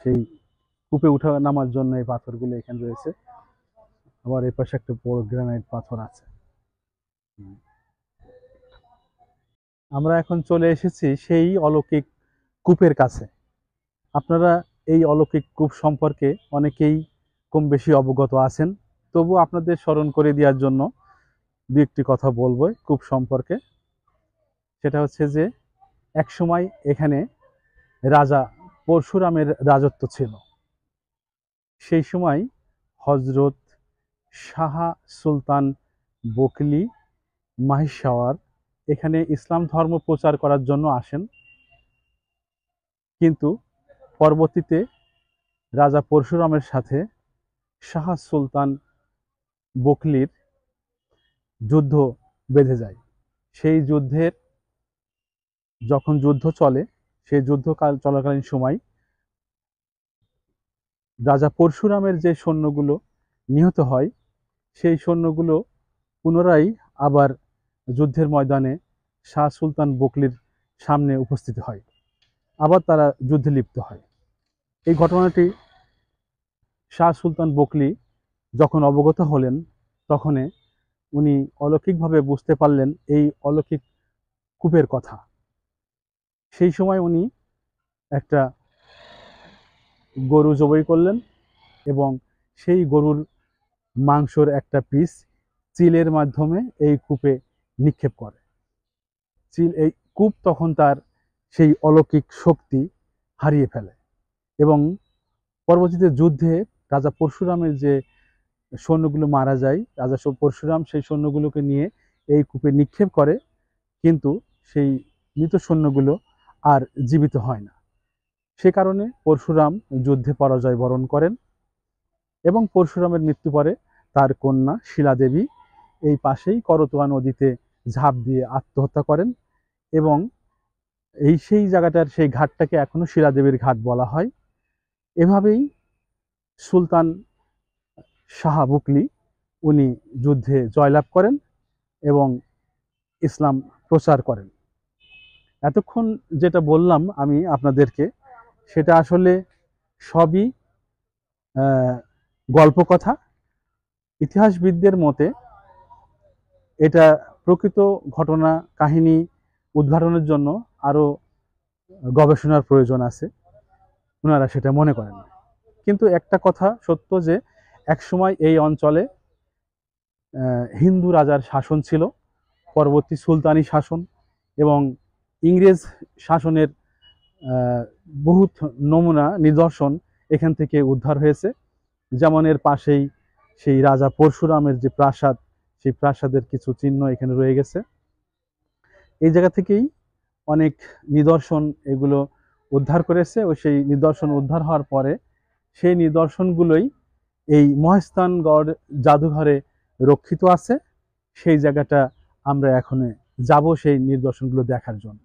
সেই কূপে উঠা নামার জন্য এই পাথরগুলো এখানে রয়েছে। আবার এই পাশে একটা বড় গ্রানাইট পাথর আছে। আমরা এখন চলে এসেছি সেই অলৌকিক কূপের কাছে। আপনারা এই অলৌকিক কূপ সম্পর্কে অনেকেই কম বেশি অবগত আছেন, তবু আপনাদের স্মরণ করে দেওয়ার জন্য দু একটি কথা বলবো কূপ সম্পর্কে। সেটা হচ্ছে যে একসময় এখানে রাজা পরশুরামের রাজত্ব ছিল। সেই সময় হজরত শাহ সুলতান বকলি মাহিসাওয়ার এখানে ইসলাম ধর্ম প্রচার করার জন্য আসেন, কিন্তু পরবর্তীতে রাজা পরশুরামের সাথে শাহ সুলতান বকলির যুদ্ধ বেঁধে যায়। সেই যুদ্ধের যখন যুদ্ধ চলে, সেই যুদ্ধকাল চলাকালীন সময় রাজা পরশুরামের যে সৈন্যগুলো নিহত হয়, সেই সৈন্যগুলো পুনরায় আবার যুদ্ধের ময়দানে শাহ সুলতান বকলির সামনে উপস্থিত হয়, আবার তারা যুদ্ধে লিপ্ত হয়। এই ঘটনাটি শাহ সুলতান বকলি যখন অবগত হলেন, তখন উনি অলৌকিকভাবে বুঝতে পারলেন এই অলৌকিক কূপের কথা। সেই সময় উনি একটা গরু জবাই করলেন এবং সেই গরুর মাংসর একটা পিস চিলের মাধ্যমে এই কূপে নিক্ষেপ করে। এই কূপ তখন তার সেই অলৌকিক শক্তি হারিয়ে ফেলে এবং পরবর্তীতে যুদ্ধে রাজা পরশুরামের যে সৈন্যগুলো মারা যায়, রাজা পরশুরাম সেই সৈন্যগুলোকে নিয়ে এই কূপে নিক্ষেপ করে, কিন্তু সেই মৃত সৈন্যগুলো আর জীবিত হয় না। সে কারণে পরশুরাম যুদ্ধে পরাজয় বরণ করেন এবং পরশুরামের মৃত্যু পরে তার কন্যা শিলাদেবী এই পাশেই করতোয়া নদীতে ঝাঁপ দিয়ে আত্মহত্যা করেন এবং সেই জায়গাটার সেই ঘাটটাকে এখনো শিলাদেবীর ঘাট বলা হয়। এভাবেই সুলতান শাহ বুকলি উনি যুদ্ধে জয়লাভ করেন এবং ইসলাম প্রচার করেন। এতক্ষণ যেটা বললাম আমি আপনাদেরকে, সেটা আসলে সবই গল্পকথা। ইতিহাসবিদদের মতে এটা প্রকৃত ঘটনা কাহিনী উদ্ঘাটনের জন্য আরও গবেষণার প্রয়োজন আছে, ওনারা সেটা মনে করেন। কিন্তু একটা কথা সত্য যে একসময় এই অঞ্চলে হিন্দু রাজার শাসন ছিল, পরবর্তী সুলতানি শাসন এবং ইংরেজ শাসনের বহুত নমুনা নিদর্শন এখান থেকে উদ্ধার হয়েছে। যেমন এর পাশেই সেই রাজা পরশুরামের যে প্রাসাদ, সেই প্রাসাদের কিছু চিহ্ন এখানে রয়ে গেছে। এই জায়গা থেকেই অনেক নিদর্শন এগুলো উদ্ধার করেছে ও সেই নিদর্শন উদ্ধার হওয়ার পরে সেই নিদর্শনগুলোই এই মহাস্থানগড় জাদুঘরে রক্ষিত আছে। সেই জায়গাটা আমরা এখন যাব সেই নিদর্শনগুলো দেখার জন্য।